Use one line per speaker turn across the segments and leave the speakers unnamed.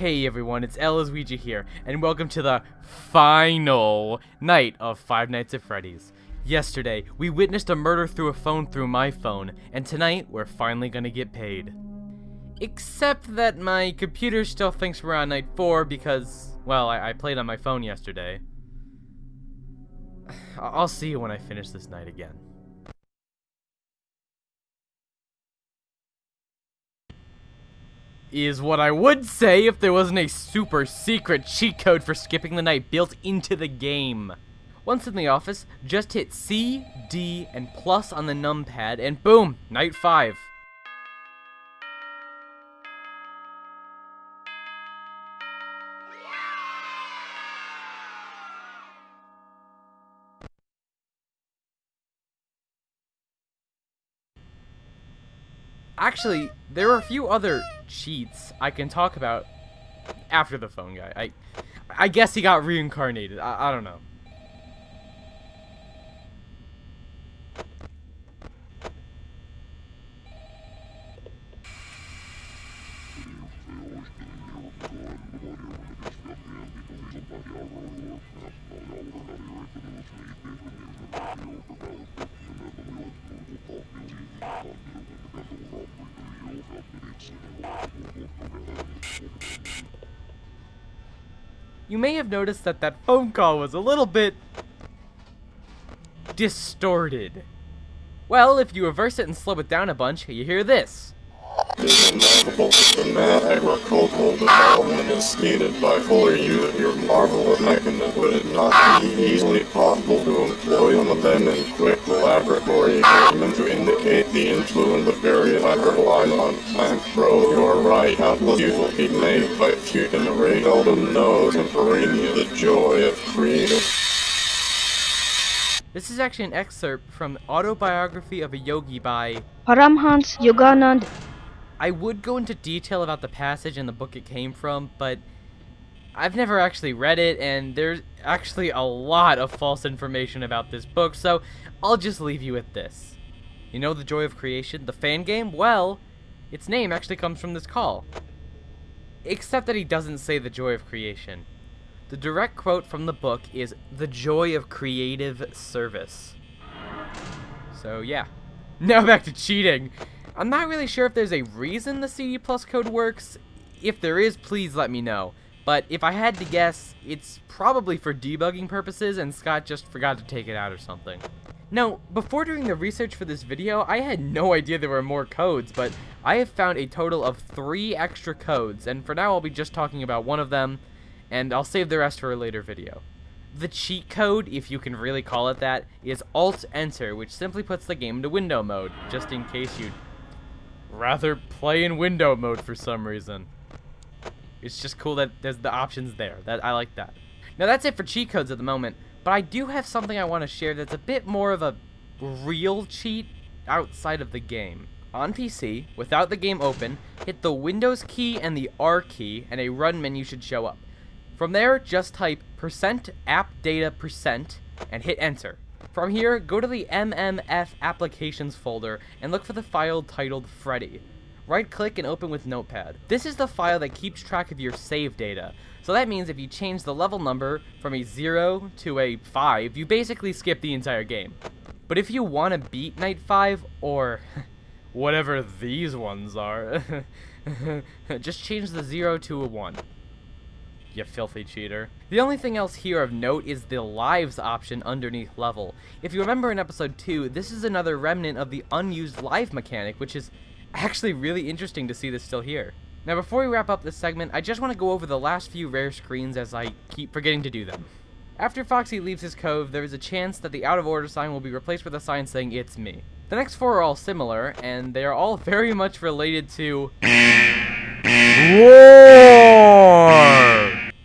Hey everyone, it's Luigi here, and welcome to the final night of Five Nights at Freddy's. Yesterday, we witnessed a murder through a phone through my phone, and tonight, we're finally gonna get paid. Except that my computer still thinks we're on night 4 because, well, I played on my phone yesterday. I'll see you when I finish this night again. Is what I would say if there wasn't a super secret cheat code for skipping the night built into the game. Once in the office, just hit C, D, and plus on the numpad, and boom, night 5. Actually, there are a few other cheats I can talk about after the phone guy. I guess he got reincarnated. I don't know. You may have noticed that that phone call was a little bit distorted. Well, if you reverse it and slow it down a bunch, you hear this.
It is inevitable that the mad agricultural development is needed by fuller use of your marvelous mechanism. Would it not be easily possible to employ some of them in quick laboratory experiments to indicate the influence of various microorganisms on plant growth? You are right, countless use will be made by few generations. Seldom knows contemporaneous the joy of creative.
This is actually an excerpt from Autobiography of a Yogi by
Paramhans Yoganand.
I would go into detail about the passage and the book it came from, but I've never actually read it, and there's actually a lot of false information about this book, so I'll just leave you with this. You know The Joy of Creation, the fan game? Well, its name actually comes from this call. Except that he doesn't say the joy of creation. The direct quote from the book is the joy of creative service. So yeah. Now back to cheating. I'm not really sure if there's a reason the CD Plus code works. If there is, please let me know. But if I had to guess, it's probably for debugging purposes and Scott just forgot to take it out or something. Now, before doing the research for this video, I had no idea there were more codes, but I have found a total of 3 extra codes, and for now I'll be just talking about one of them, and I'll save the rest for a later video. The cheat code, if you can really call it that, is Alt-Enter, which simply puts the game into window mode, just in case you'd rather play in window mode for some reason. It's just cool that there's the options there. I like that. Now that's it for cheat codes at the moment, but I do have something I want to share that's a bit more of a real cheat outside of the game. On PC, without the game open, hit the Windows key and the R key, and a run menu should show up. From there, just type %appdata% and hit enter. From here, go to the MMF applications folder and look for the file titled Freddy. Right-click and open with Notepad. This is the file that keeps track of your save data. So that means if you change the level number from a 0 to a 5, you basically skip the entire game. But if you want to beat Night 5, or whatever these ones are, just change the 0 to a 1. You filthy cheater. The only thing else here of note is the lives option underneath level. If you remember in episode 2, this is another remnant of the unused live mechanic, which is actually really interesting to see this still here. Now before we wrap up this segment, I just want to go over the last few rare screens as I keep forgetting to do them. After Foxy leaves his cove, there is a chance that the out of order sign will be replaced with a sign saying it's me. The next 4 are all similar, and they are all very much related to war!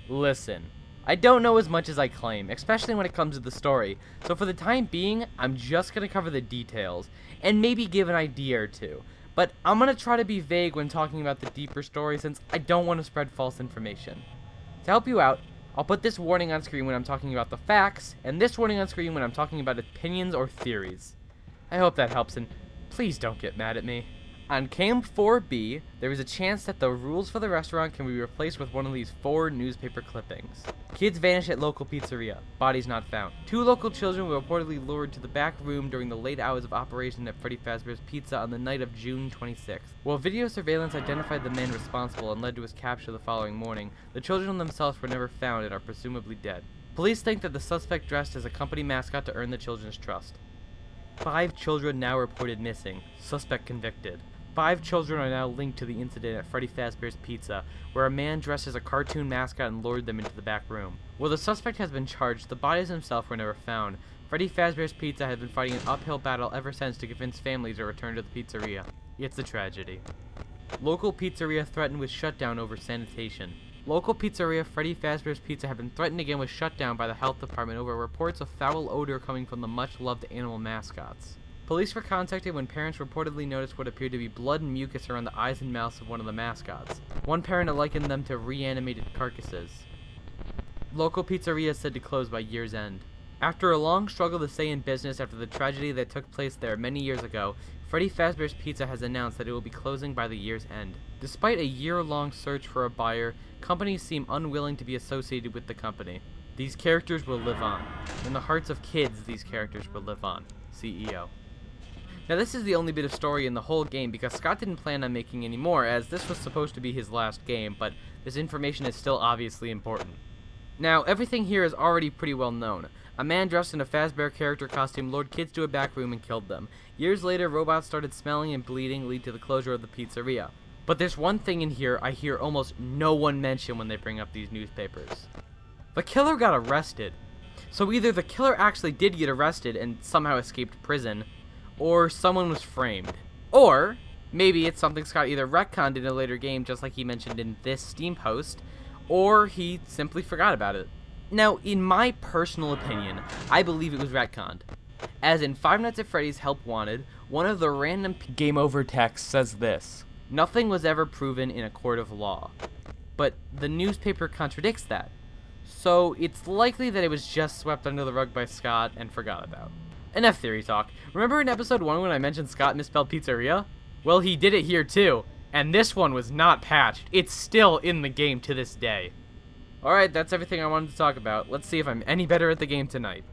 Listen, I don't know as much as I claim, especially when it comes to the story, so for the time being, I'm just going to cover the details, and maybe give an idea or two. But I'm going to try to be vague when talking about the deeper story since I don't want to spread false information. To help you out, I'll put this warning on screen when I'm talking about the facts, and this warning on screen when I'm talking about opinions or theories. I hope that helps, and please don't get mad at me. On Cam 4B, there is a chance that the rules for the restaurant can be replaced with one of these 4 newspaper clippings. Kids vanish at local pizzeria. Bodies not found. 2 local children were reportedly lured to the back room during the late hours of operation at Freddy Fazbear's Pizza on the night of June 26th. While video surveillance identified the man responsible and led to his capture the following morning, the children themselves were never found and are presumably dead. Police think that the suspect dressed as a company mascot to earn the children's trust. 5 children now reported missing. Suspect convicted. 5 children are now linked to the incident at Freddy Fazbear's Pizza, where a man dressed as a cartoon mascot and lured them into the back room. While the suspect has been charged, the bodies themselves were never found. Freddy Fazbear's Pizza has been fighting an uphill battle ever since to convince families to return to the pizzeria. It's a tragedy. Local pizzeria threatened with shutdown over sanitation. Local pizzeria Freddy Fazbear's Pizza have been threatened again with shutdown by the health department over reports of foul odor coming from the much-loved animal mascots. Police were contacted when parents reportedly noticed what appeared to be blood and mucus around the eyes and mouths of one of the mascots. One parent likened them to reanimated carcasses. Local pizzeria is said to close by year's end. After a long struggle to stay in business after the tragedy that took place there many years ago, Freddy Fazbear's Pizza has announced that it will be closing by the year's end. Despite a year-long search for a buyer, companies seem unwilling to be associated with the company. These characters will live on. In the hearts of kids, these characters will live on. CEO. Now this is the only bit of story in the whole game because Scott didn't plan on making any more, as this was supposed to be his last game, but this information is still obviously important. Now, everything here is already pretty well known. A man dressed in a Fazbear character costume lured kids to a back room and killed them. Years later, robots started smelling and bleeding, leading to the closure of the pizzeria. But there's one thing in here I hear almost no one mention when they bring up these newspapers. The killer got arrested. So either the killer actually did get arrested and somehow escaped prison, or someone was framed. Or maybe it's something Scott either retconned in a later game, just like he mentioned in this Steam post, or he simply forgot about it. Now, in my personal opinion, I believe it was retconned. As in Five Nights at Freddy's Help Wanted, one of the random game over texts says this: "Nothing was ever proven in a court of law." But the newspaper contradicts that. So it's likely that it was just swept under the rug by Scott and forgot about. Enough theory talk. Remember in episode 1 when I mentioned Scott misspelled pizzeria? Well, he did it here too, and this one was not patched. It's still in the game to this day. Alright, that's everything I wanted to talk about. Let's see if I'm any better at the game tonight.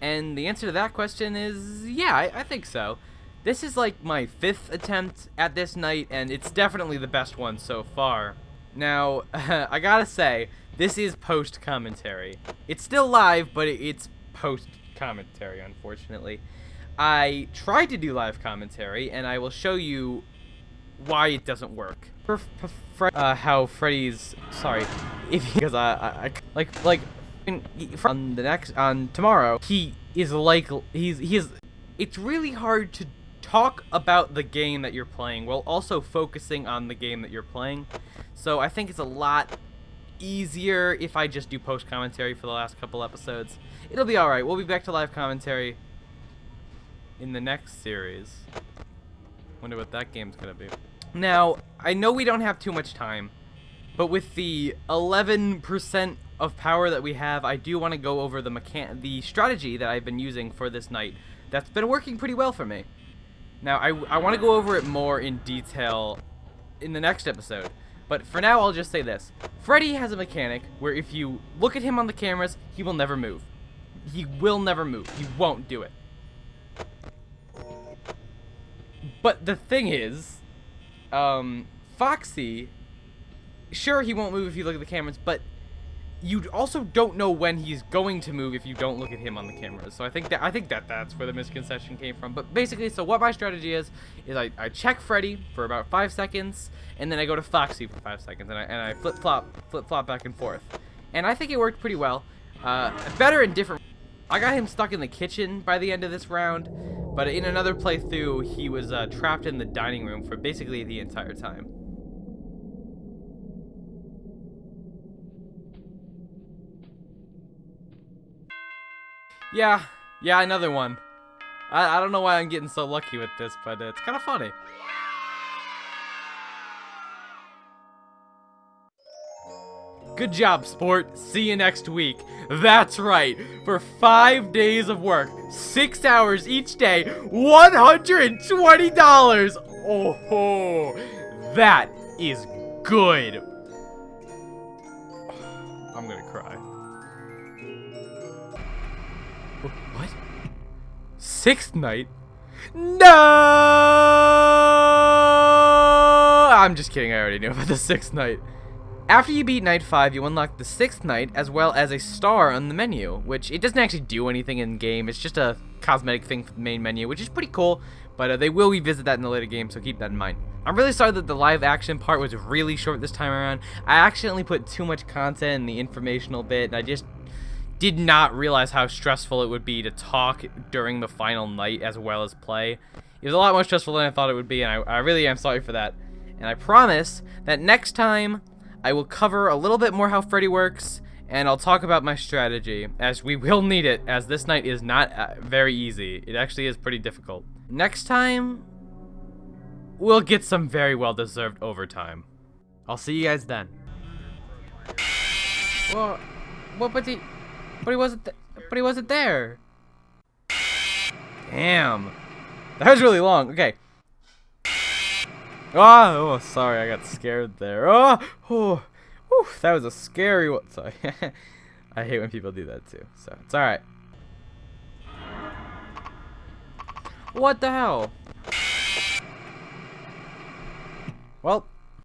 And the answer to that question is, yeah, I think so. This is like my 5th attempt at this night, and it's definitely the best one so far. Now, I gotta say, this is post-commentary. It's still live, but it's post-commentary, unfortunately. I tried to do live commentary, and I will show you why it doesn't work. How Freddy's, sorry, if because on tomorrow he is like it's really hard to talk about the game that you're playing while also focusing on the game that you're playing. So I think it's a lot easier if I just do post commentary for the last couple episodes. It'll be alright. We'll be back to live commentary in the next series. Wonder what that game's gonna be. Now, I know we don't have too much time, but with the 11% of power that we have, I do want to go over the strategy that I've been using for this night. That's been working pretty well for me. Now, I want to go over it more in detail in the next episode. But for now, I'll just say this. Freddy has a mechanic where if you look at him on the cameras, he will never move. He will never move. He won't do it. But the thing is, Foxy, sure, he won't move if you look at the cameras, but you also don't know when he's going to move if you don't look at him on the cameras. So I think that's where the misconception came from. But basically, so what my strategy is I check Freddy for about 5 seconds, and then I go to Foxy for 5 seconds, and I flip flop back and forth. And I think it worked pretty well. Better in different. I got him stuck in the kitchen by the end of this round, but in another playthrough, he was trapped in the dining room for basically the entire time. Yeah, another one. I don't know why I'm getting so lucky with this, but it's kind of funny. Good job, sport. See you next week. That's right. For 5 days of work, 6 hours each day, $120. Oh, that is good. I'm gonna cry. What? Sixth night? No! I'm just kidding. I already knew about the sixth night. After you beat Night 5, you unlock the 6th night, as well as a star on the menu, which it doesn't actually do anything in-game. It's just a cosmetic thing for the main menu, which is pretty cool, but they will revisit that in the later game, so keep that in mind. I'm really sorry that the live-action part was really short this time around. I accidentally put too much content in the informational bit, and I just did not realize how stressful it would be to talk during the final night as well as play. It was a lot more stressful than I thought it would be, and I really am sorry for that. And I promise that next time, I will cover a little bit more how Freddy works, and I'll talk about my strategy, as we will need it, as this night is not very easy. It actually is pretty difficult. Next time, we'll get some very well-deserved overtime. I'll see you guys then. Well, but he wasn't there. Damn, that was really long. Okay. Oh, sorry, I got scared there. Oh, that was a scary one. Sorry. I hate when people do that too, so it's alright. What the hell? Well,